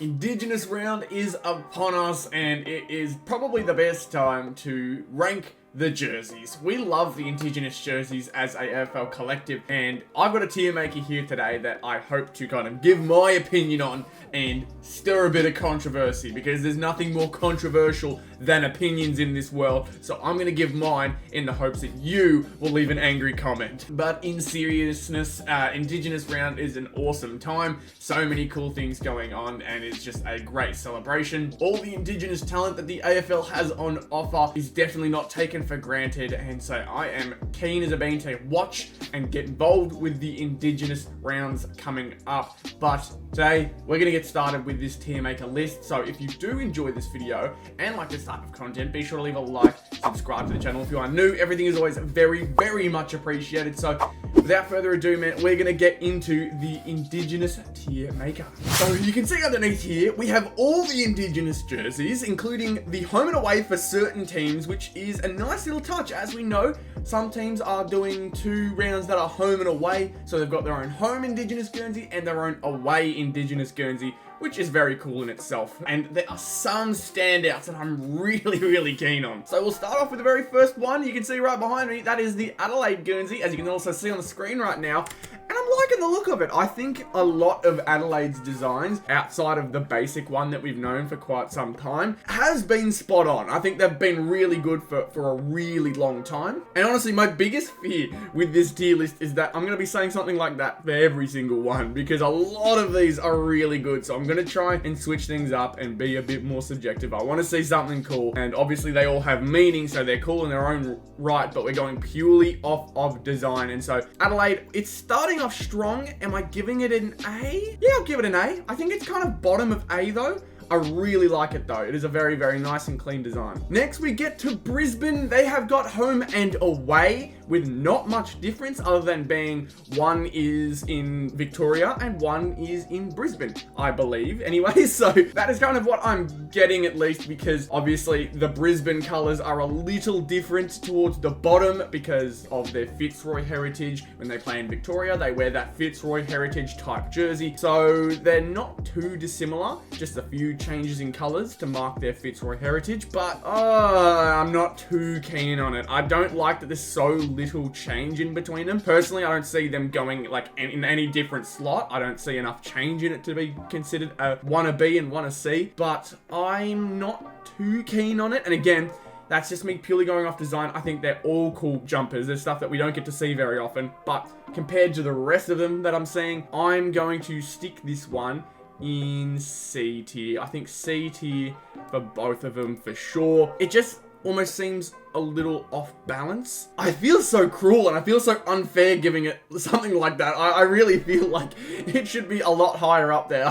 Indigenous round is upon us, and it is probably the best time to rank the jerseys. We love the Indigenous jerseys as a AFL collective, and I've got a tier maker here today that I hope to kind of give my opinion on and stir a bit of controversy, because there's nothing more controversial than opinions in this world. So I'm going to give mine in the hopes that you will leave an angry comment. But in seriousness, Indigenous round is an awesome time. So many cool things going on, and it's just a great celebration. All the Indigenous talent that the AFL has on offer is definitely not taken for granted, and so I am keen as a bean to watch and get involved with the Indigenous rounds coming up. But today we're going to get started with this tier maker list. So if you do enjoy this video and like this type of content, be sure to leave a like, subscribe to the channel if you are new. Everything is always very much appreciated. So without further ado, man, we're going to get into the Indigenous tier maker. So you can see underneath here we have all the Indigenous jerseys, including the home and away for certain teams, which is a nice little touch. As we know, some teams are doing 2 rounds that are home and away, so they've got their own home Indigenous Guernsey and their own away Indigenous Guernsey, which is very cool in itself. And there are some standouts that I'm really keen on. So we'll start off with the very first one. You can see right behind me, that is the Adelaide Guernsey, as you can also see on the screen right now. And I'm liking the look of it. I think a lot of Adelaide's designs, outside of the basic one that we've known for quite some time, has been spot on. I think they've been really good for a really long time. And honestly, my biggest fear with this tier list is that I'm going to be saying something like that for every single one, because a lot of these are really good. So I'm going to try and switch things up and be a bit more subjective. I want to see something cool, and obviously they all have meaning, so they're cool in their own right, but we're going purely off of design. And so Adelaide, it's starting off strong. Am I giving it an A? Yeah, I'll give it an A. I think it's kind of bottom of A though. I really like it though. It is a very nice and clean design. Next we get to Brisbane. They have got home and away with not much difference other than being one is in Victoria and one is in Brisbane, I believe. Anyway, so that is kind of what I'm getting, at least, because obviously the Brisbane colours are a little different towards the bottom because of their Fitzroy heritage. When they play in Victoria, they wear that Fitzroy heritage type jersey. So they're not too dissimilar, just a few changes in colours to mark their Fitzroy heritage, but I'm not too keen on it. I don't like that there's so little change in between them. Personally, I don't see them going like in any different slot. I don't see enough change in it to be considered one a B and one a C, but I'm not too keen on it. And again, that's just me purely going off design. I think they're all cool jumpers. There's stuff that we don't get to see very often, but compared to the rest of them that I'm seeing, I'm going to stick this one in C tier. I think C tier for both of them for sure. It just almost seems a little off balance. I feel so cruel and I feel so unfair giving it something like that. I really feel like it should be a lot higher up there.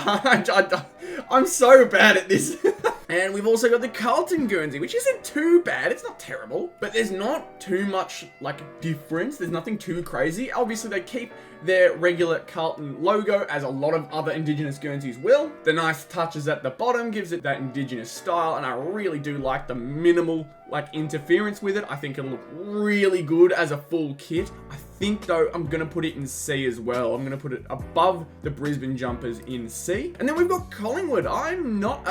I'm so bad at this. And we've also got the Carlton Guernsey, which isn't too bad. It's not terrible, but there's not too much like difference. There's nothing too crazy. Obviously they keep their regular Carlton logo, as a lot of other Indigenous Guernseys will. The nice touches at the bottom gives it that Indigenous style, and I really do like the minimal like interference with it. I think it'll look really good as a full kit. I think though I'm gonna put it in C as well. I'm gonna put it above the Brisbane jumpers in C. And then we've got Collingwood. I'm not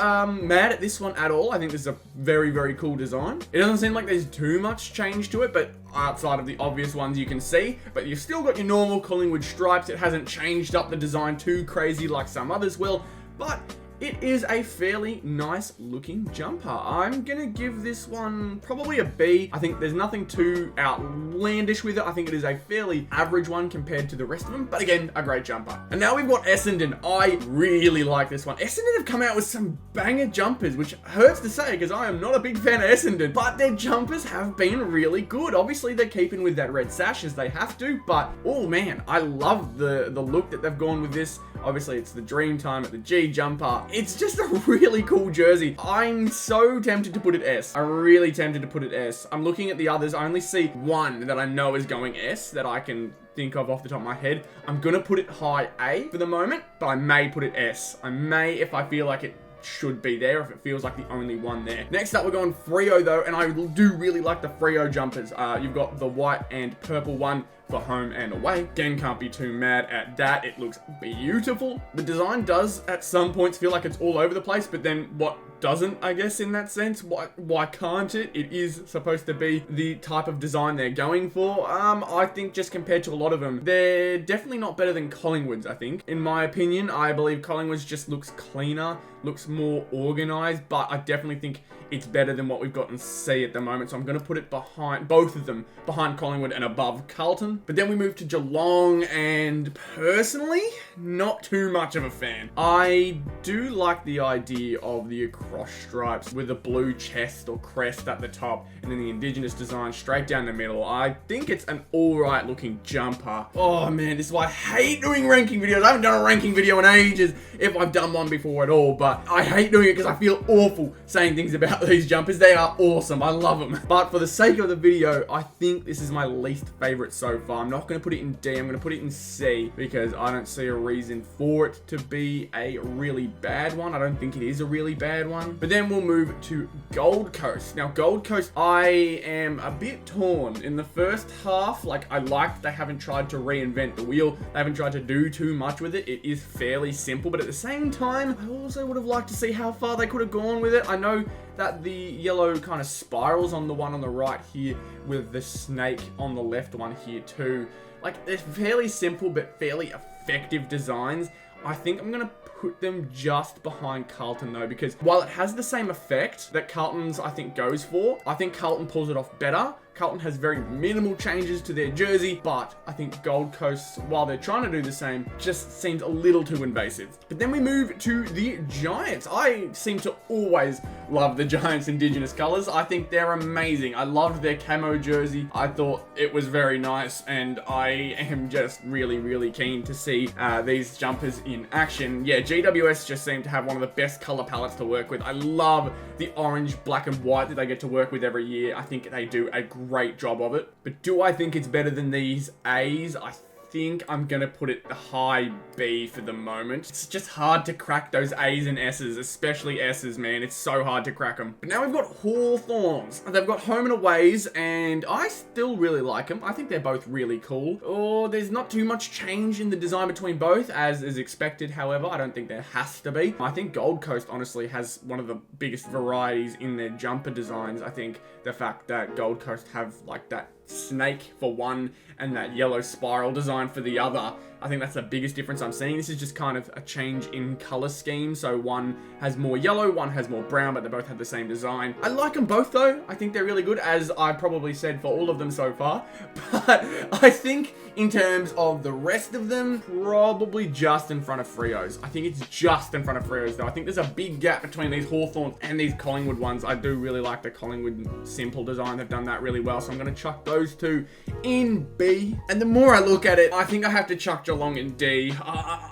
mad at this one at all. I think this is a very cool design. It doesn't seem like there's too much change to it, but outside of the obvious ones you can see, but you've still got your normal Collingwood stripes. It hasn't changed up the design too crazy like some others will, but it is a fairly nice looking jumper. I'm gonna give this one probably a B. I think there's nothing too outlandish with it. I think it is a fairly average one compared to the rest of them, but again, a great jumper. And now we've got Essendon. I really like this one. Essendon have come out with some banger jumpers, which hurts to say because I am not a big fan of Essendon, but their jumpers have been really good. Obviously, they're keeping with that red sash as they have to, but oh man, I love the look that they've gone with this. Obviously, it's the dream time at the G jumper. It's just a really cool jersey. I'm so tempted to put it S. I'm really tempted to put it S. I'm looking at the others. I only see one that I know is going S that I can think of off the top of my head. I'm gonna put it high A for the moment, but I may put it S. I may if I feel like it should be there, if it feels like the only one there. Next up, we're going Freo though, and I do really like the Freo jumpers. You've got the white and purple one for home and away. Again, can't be too mad at that. It looks beautiful. The design does at some points feel like it's all over the place, but then what doesn't, I guess, in that sense? Why can't it? It is supposed to be the type of design they're going for. I think just compared to a lot of them, they're definitely not better than Collingwood's, I think. In my opinion, I believe Collingwood's just looks cleaner, looks more organized, but I definitely think it's better than what we've got in C at the moment. So I'm going to put it behind, both of them, behind Collingwood and above Carlton. But then we move to Geelong, and personally, not too much of a fan. I do like the idea of the across stripes with a blue chest or crest at the top, and then the Indigenous design straight down the middle. I think it's an alright looking jumper. Oh man, this is why I hate doing ranking videos. I haven't done a ranking video in ages, if I've done one before at all, but I hate doing it because I feel awful saying things about these jumpers. They are awesome. I love them. But for the sake of the video, I think this is my least favorite so far. I'm not going to put it in D. I'm going to put it in C because I don't see a reason for it to be a really bad one. I don't think it is a really bad one. But then we'll move to Gold Coast. Now, Gold Coast, I am a bit torn. In the first half, like, I liked they haven't tried to reinvent the wheel. They haven't tried to do too much with it. It is fairly simple, but at the same time, I also would have liked to see how far they could have gone with it. I know that the yellow kind of spirals on the one on the right here with the snake on the left one here too. Like, they're fairly simple but fairly effective designs. I think I'm going to put them just behind Carlton though, because while it has the same effect that Carlton's I think goes for, I think Carlton pulls it off better. Carlton has very minimal changes to their jersey, but I think Gold Coast, while they're trying to do the same, just seems a little too invasive. But then we move to the Giants. I seem to always love the Giants' Indigenous colours. I think they're amazing. I loved their camo jersey. I thought it was very nice, and I am just really, really keen to see these jumpers in action. Yeah, GWS just seem to have one of the best colour palettes to work with. I love the orange, black and white that they get to work with every year. I think they do a great job of it. But do I think it's better than these A's? I think I'm gonna put it the high B for the moment. It's just hard to crack those A's and S's, especially S's, man. It's so hard to crack them. But now we've got Hawthorns. They've got home and aways, and I still really like them. I think they're both really cool. Oh, there's not too much change in the design between both, as is expected, however. I don't think there has to be. I think Gold Coast, honestly, has one of the biggest varieties in their jumper designs. I think the fact that Gold Coast have, like, that snake for one and that yellow spiral design for the other, I think that's the biggest difference I'm seeing. This is just kind of a change in color scheme. So one has more yellow, one has more brown, but they both have the same design. I like them both though. I think they're really good, as I probably said for all of them so far. But I think in terms of the rest of them, probably just in front of Frio's. I think it's just in front of Frio's though. I think there's a big gap between these Hawthorns and these Collingwood ones. I do really like the Collingwood simple design. They've done that really well. So I'm going to chuck those two in B. And the more I look at it, I think I have to chuck Geelong in D.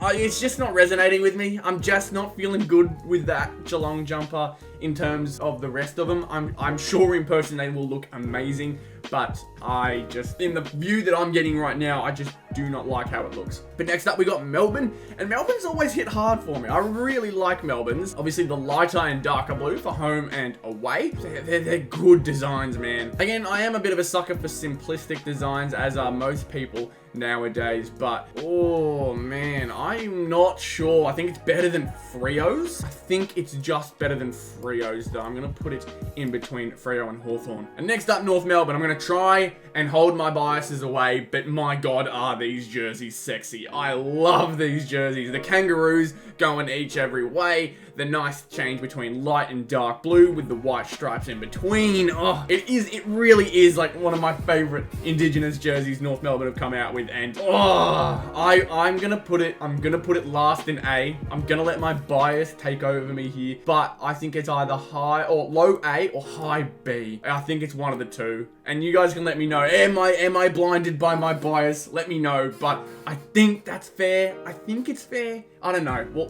It's just not resonating with me. I'm just not feeling good with that Geelong jumper in terms of the rest of them. I'm sure in person they will look amazing, but I just, in the view that I'm getting right now, I just do not like how it looks. But next up we got Melbourne, and Melbourne's always hit hard for me. I really like Melbourne's. Obviously the lighter and darker blue for home and away. They're good designs, man. Again, I am a bit of a sucker for simplistic designs, as are most people nowadays, but oh man, I'm not sure. I think it's better than Frio's. I think it's just better than Frio's though. I'm gonna put it in between Freo and Hawthorn. And next up, North Melbourne. I'm gonna try and hold my biases away, but my god, are these jerseys sexy. I love these jerseys. The kangaroos going each every way. The nice change between light and dark blue with the white stripes in between. Oh, it really is like one of my favorite Indigenous jerseys North Melbourne have come out with, and I'm gonna put it last in A. I'm gonna let my bias take over me here, but I think it's either high or low A or high B. I think it's one of the two, and you guys can let me know. Am I blinded by my bias? Let me know, but I think that's fair. I think it's fair. I don't know. Well,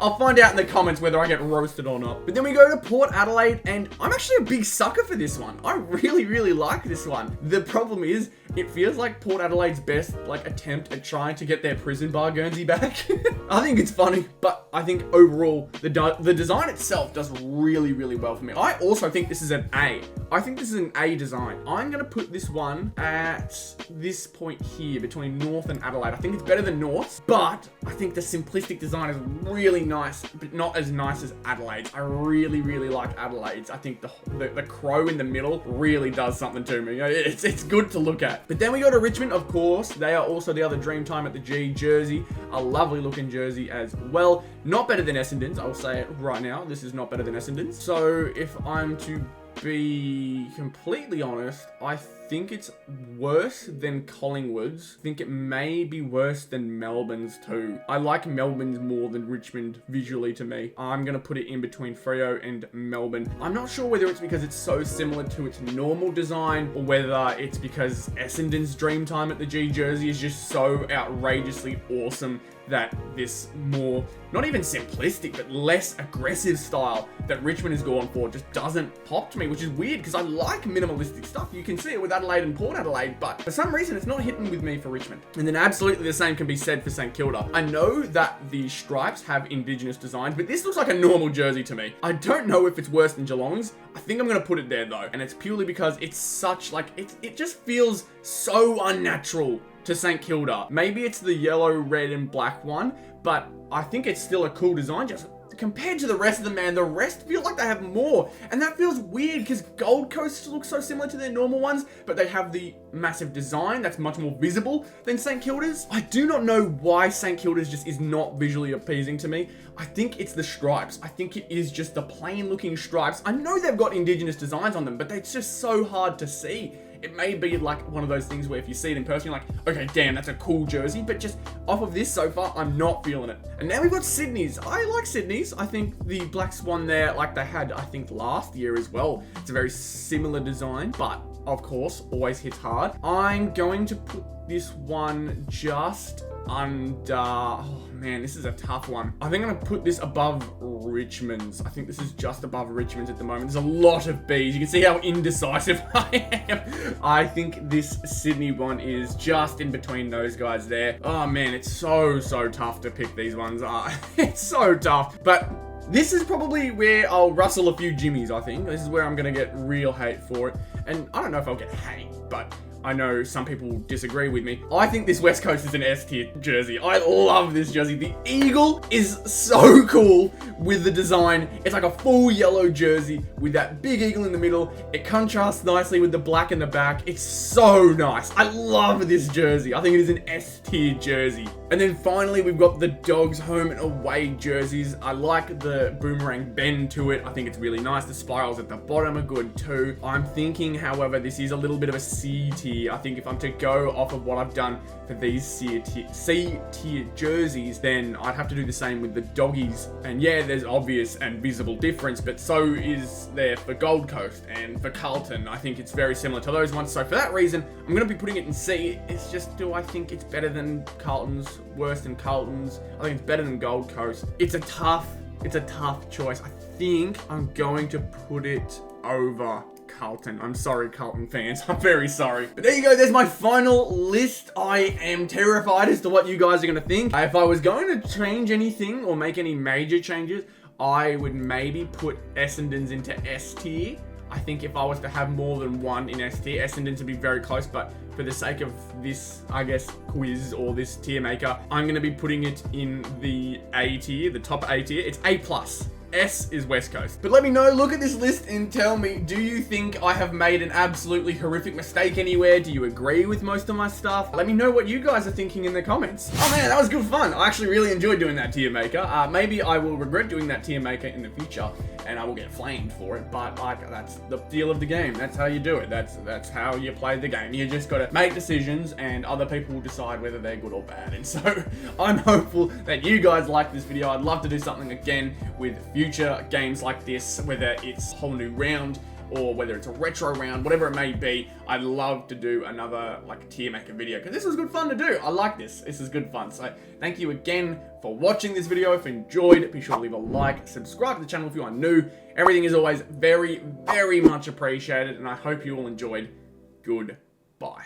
I'll find out in the comments whether I get roasted or not. But then we go to Port Adelaide, and I'm actually a big sucker for this one. I really, really like this one. The problem is, It feels like Port Adelaide's best like attempt at trying to get their prison bar Guernsey back. I think it's funny, but I think overall the design itself does really, really well for me. I also think this is an A. I think this is an A design. I'm gonna put this one at this point here between North and Adelaide. I think it's better than North, but I think the simplistic design is really nice, but not as nice as Adelaide's. I really, really like Adelaide's. I think the crow in the middle really does something to me. It's good to look at. But then we go to Richmond, of course. They are also the other Dreamtime at the G jersey. A lovely looking jersey as well. Not better than Essendon's, I'll say it right now. This is not better than Essendon's. So if I'm to be completely honest, I think it's worse than Collingwood's. I think it may be worse than Melbourne's too. I like Melbourne's more than Richmond visually to me. I'm gonna put it in between Freo and Melbourne. I'm not sure whether it's because it's so similar to its normal design or whether it's because Essendon's Dreamtime at the G jersey is just so outrageously awesome that this more, not even simplistic, but less aggressive style that Richmond has gone for just doesn't pop to me, which is weird because I like minimalistic stuff. You can see it with Adelaide and Port Adelaide, but for some reason it's not hitting with me for Richmond. And then absolutely the same can be said for St Kilda. I know that the stripes have Indigenous designs, but this looks like a normal jersey to me. I don't know if it's worse than Geelong's. I think I'm gonna put it there though, and it's purely because it's such like, it just feels so unnatural to St Kilda. Maybe it's the yellow, red, and black one, but I think it's still a cool design. Just compared to the rest of them, man, the rest feel like they have more, and that feels weird because Gold Coast looks so similar to their normal ones, but they have the massive design that's much more visible than St Kilda's. I do not know why St Kilda's just is not visually appeasing to me. I think it's the stripes. I think it is just the plain looking stripes. I know they've got Indigenous designs on them, but it's just so hard to see. It may be like one of those things where if you see it in person, you're like, okay, damn, that's a cool jersey. But just off of this so far, I'm not feeling it. And now we've got Sydney's. I like Sydney's. I think the black swan there, like they had, I think, last year as well. It's a very similar design, but of course, always hits hard. I'm going to put this one just under... Oh man, this is a tough one. I think I'm gonna put this above Richmond's. I think this is just above Richmond's at the moment. There's a lot of B's. You can see how indecisive I am. I think this Sydney one is just in between those guys there. Oh man, it's so tough to pick these ones. It's so tough. But this is probably where I'll rustle a few jimmies, I think. This is where I'm gonna get real hate for it. And I don't know if I'll get hate, but I know some people disagree with me. I think this West Coast is an S tier jersey. I love this jersey. The eagle is so cool with the design. It's like a full yellow jersey with that big eagle in the middle. It contrasts nicely with the black in the back. It's so nice. I love this jersey. I think it is an S tier jersey. And then finally, we've got the Dogs home and away jerseys. I like the boomerang bend to it. I think it's really nice. The spirals at the bottom are good too. I'm thinking, however, this is a little bit of a C tier. I think if I'm to go off of what I've done for these C tier jerseys, then I'd have to do the same with the Doggies. And yeah, there's obvious and visible difference, but so is there for Gold Coast and for Carlton. I think it's very similar to those ones. So for that reason, I'm going to be putting it in C. It's just, do I think it's better than Carlton's? Worse than Carlton's? I think it's better than Gold Coast. It's a tough choice. I think I'm going to put it over Carlton. I'm sorry, Carlton fans. I'm very sorry. But there you go. There's my final list. I am terrified as to what you guys are going to think. If I was going to change anything or make any major changes, I would maybe put Essendon's into S tier. I think if I was to have more than one in S tier, Essendon's would be very close, but for the sake of this, I guess, quiz or this tier maker, I'm going to be putting it in the A tier, the top A tier. It's A+. S is West Coast. But let me know, look at this list and tell me, do you think I have made an absolutely horrific mistake anywhere? Do you agree with most of my stuff? Let me know what you guys are thinking in the comments. Oh man, that was good fun. I actually really enjoyed doing that tier maker. Maybe I will regret doing that tier maker in the future and I will get flamed for it, but like, that's the deal of the game. That's how you do it. That's how you play the game. You just gotta make decisions and other people will decide whether they're good or bad. And so I'm hopeful that you guys like this video. I'd love to do something again with future games like this, whether it's a whole new round or whether it's a retro round, whatever it may be. I'd love to do another like tier maker video because this was good fun to do. I like this. This is good fun. So thank you again for watching this video. If you enjoyed, be sure to leave a like, subscribe to the channel if you are new. Everything is always very, very much appreciated, and I hope you all enjoyed. Goodbye.